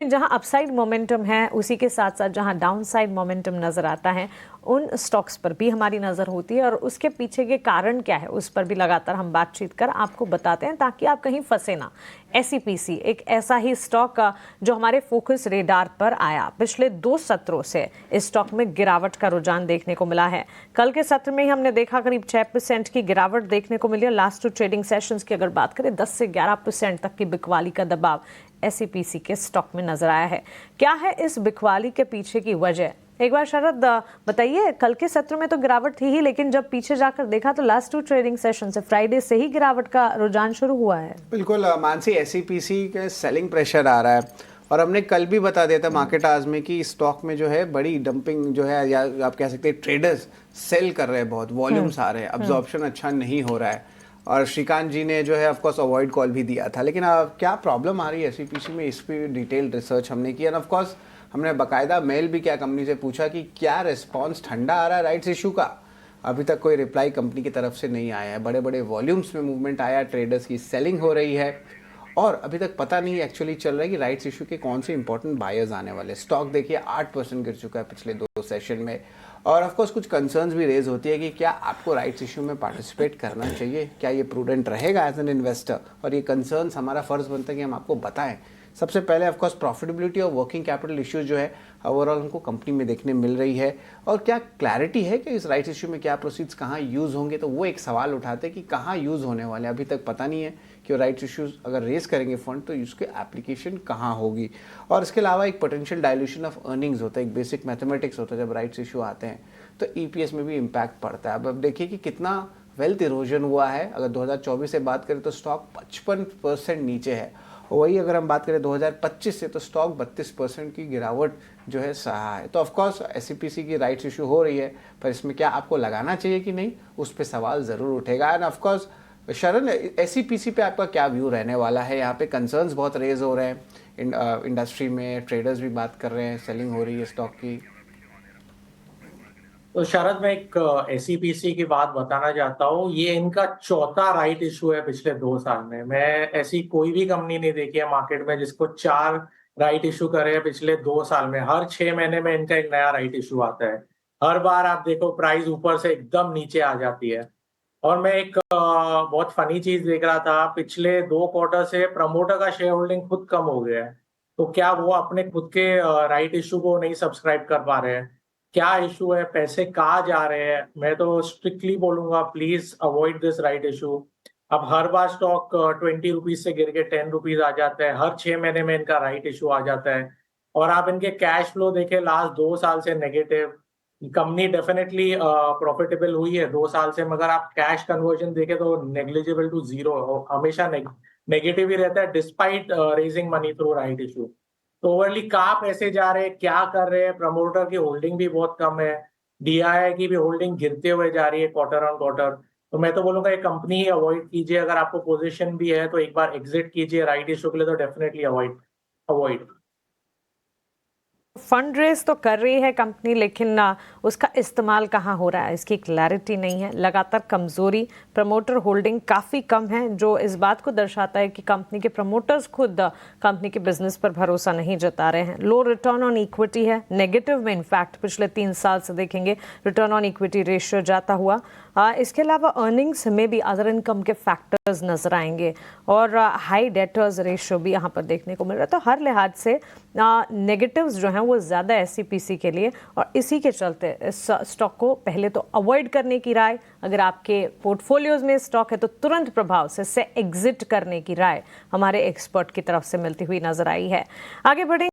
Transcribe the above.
जहां upside momentum है उसी के साथ साथ जहां डाउनसाइड मोमेंटम नजर आता है उन स्टॉक्स पर भी हमारी नज़र होती है और उसके पीछे के कारण क्या है उस पर भी लगातार हम बातचीत कर आपको बताते हैं ताकि आप कहीं फंसे ना। एसईपीसी एक ऐसा ही स्टॉक जो हमारे फोकस रेडार पर आया। पिछले 2 सत्रों से इस स्टॉक में गिरावट का रुझान देखने को मिला है। कल के सत्र में ही हमने देखा करीब 6% की गिरावट देखने को मिली है। लास्ट 2 ट्रेडिंग सेशंस की अगर बात करें 10 से 11% तक की बिकवाली का दबाव एसईपीसी के स्टॉक में नजर आया है। क्या है इस बिकवाली के पीछे की वजह? एक बार शरद बताइए, कल के सत्र में तो गिरावट थी ही, लेकिन जब पीछे जाकर देखा तो लास्ट 2 ट्रेडिंग सेशन से फ्राइडे से ही गिरावट का रुझान शुरू हुआ है। बिल्कुल मानसी, एसईपीसी के सेलिंग प्रेशर आ रहा है और हमने कल भी बता दिया था मार्केट आज में कि स्टॉक में जो है बड़ी डंपिंग जो है, या आप कह सकते हैं ट्रेडर्स सेल कर रहे हैं, बहुत वॉल्यूम्स आ रहे हैं, अब्जॉर्प्शन अच्छा नहीं हो रहा है। और श्रीकांत जी ने जो है ऑफकोर्स अवॉइड कॉल भी दिया था। लेकिन क्या प्रॉब्लम आ रही है एसईपीसी में, इस पर डिटेल रिसर्च हमने की। एंड ऑफकोर्स हमने बाकायदा मेल भी किया कंपनी से, पूछा कि क्या रिस्पॉन्स ठंडा आ रहा है राइट्स इशू का। अभी तक कोई रिप्लाई कंपनी की तरफ से नहीं आया है। बड़े बड़े वॉल्यूम्स में मूवमेंट आया, ट्रेडर्स की सेलिंग हो रही है और अभी तक पता नहीं एक्चुअली चल रहा है कि राइट्स इशू के कौन से इंपॉर्टेंट बायर्स आने वाले। स्टॉक देखिए 8% गिर चुका है पिछले 2 सेशन में। और ऑफकोर्स कुछ कंसर्न्स भी रेज होती है कि क्या आपको राइट्स इशू में पार्टिसिपेट करना चाहिए, क्या ये प्रूडेंट रहेगा एज एन इन्वेस्टर। और ये कंसर्न्स हमारा फर्ज बनता है कि हम आपको बताएं। सबसे पहले ऑफकोर्स प्रॉफिटेबिलिटी और वर्किंग कैपिटल इश्यूज जो है ओवरऑल हमको कंपनी में देखने मिल रही है। और क्या क्लैरिटी है कि इस राइट्स इशू में क्या प्रोसीड्स कहाँ यूज़ होंगे, तो वो एक सवाल उठाते हैं कि कहाँ यूज़ होने वाले। अभी तक पता नहीं है कि राइट्स इश्यूज अगर रेज करेंगे फंड तो उसके एप्लीकेशन कहाँ होगी। और इसके अलावा एक पोटेंशियल डायल्यूशन ऑफ अर्निंग्स होता है, एक बेसिक मैथमेटिक्स होता है। जब राइट्स इशू आते हैं तो ईपीएस में भी इम्पैक्ट पड़ता है। अब देखिए कि कितना वेल्थ इरोजन हुआ है। अगर 2024 से बात करें तो स्टॉक 55% नीचे है। वही अगर हम बात करें 2025 से तो स्टॉक 32% की गिरावट जो है सहा है। तो ऑफकोर्स एसईपीसी की राइट्स इशू हो रही है, पर इसमें क्या आपको लगाना चाहिए कि नहीं, उस पर सवाल ज़रूर उठेगा। एंड ऑफकोर्स शरण, एसईपीसी पे आपका क्या व्यू रहने वाला है? यहाँ पे कंसर्न्स बहुत रेज हो रहे हैं इंडस्ट्री में, ट्रेडर्स भी बात कर रहे हैं, सेलिंग हो रही है स्टॉक की। तो शरद, मैं एक एसईपीसी की बात बताना चाहता हूँ। ये इनका चौथा राइट इशू है पिछले 2 साल में। मैं ऐसी कोई भी कंपनी नहीं देखी है मार्केट में जिसको 4 राइट इशू करे हैं पिछले 2 साल में। हर 6 महीने में इनका एक नया राइट इशू आता है। हर बार आप देखो प्राइस ऊपर से एकदम नीचे आ जाती है। और मैं एक बहुत फनी चीज देख रहा था, पिछले 2 क्वार्टर से प्रमोटर का शेयर होल्डिंग खुद कम हो गया है। तो क्या वो अपने खुद के राइट इशू को नहीं सब्सक्राइब कर पा रहे हैं? क्या इशू है? पैसे कहाँ जा रहे हैं? मैं तो स्ट्रिक्टली बोलूंगा, please avoid this right issue. अब हर बार स्टॉक 20 रुपीज से गिर के 10 रुपीज आ जाता है। हर 6 महीने में इनका राइट इशू आ जाता है। और आप इनके कैश फ्लो देखें, लास्ट 2 साल से नेगेटिव। कंपनी डेफिनेटली प्रॉफिटेबल हुई है 2 साल से, मगर आप कैश कन्वर्जन देखें तो नेग्लिजिबल टू जीरो, हमेशा नेगेटिव ही रहता है despite raising money through right issue. तो ओवरली कहाँ पैसे जा रहे हैं, क्या कर रहे हैं? प्रमोटर की होल्डिंग भी बहुत कम है, डीआईआई की भी होल्डिंग गिरते हुए जा रही है क्वार्टर ऑन क्वार्टर। तो मैं तो बोलूंगा ये कंपनी ही अवॉइड कीजिए। अगर आपको पोजीशन भी है तो एक बार एग्जिट कीजिए राइट इशू के लिए, तो डेफिनेटली अवॉइड। फंड रेज तो कर रही है कंपनी, लेकिन उसका इस्तेमाल कहाँ हो रहा है इसकी क्लैरिटी नहीं है। लगातार कमजोरी, प्रमोटर होल्डिंग काफ़ी कम है, जो इस बात को दर्शाता है कि कंपनी के प्रमोटर्स खुद कंपनी के बिजनेस पर भरोसा नहीं जता रहे हैं। लो रिटर्न ऑन इक्विटी है, नेगेटिव में इनफैक्ट पिछले 3 साल से देखेंगे रिटर्न ऑन इक्विटी रेशियो जाता हुआ। इसके अलावा अर्निंग्स में भी अदर इनकम के फैक्टर्स नजर आएंगे और हाई डेटर्स रेशियो भी यहाँ पर देखने को मिल रहा है। तो हर लिहाज से नेगेटिव्स जो हैं वो ज़्यादा एसईपीसी के लिए, और इसी के चलते इस स्टॉक को पहले तो अवॉइड करने की राय, अगर आपके पोर्टफोलियोज में स्टॉक है तो तुरंत प्रभाव से इससे एग्जिट करने की राय हमारे एक्सपर्ट की तरफ से मिलती हुई नजर आई है। आगे बढ़े।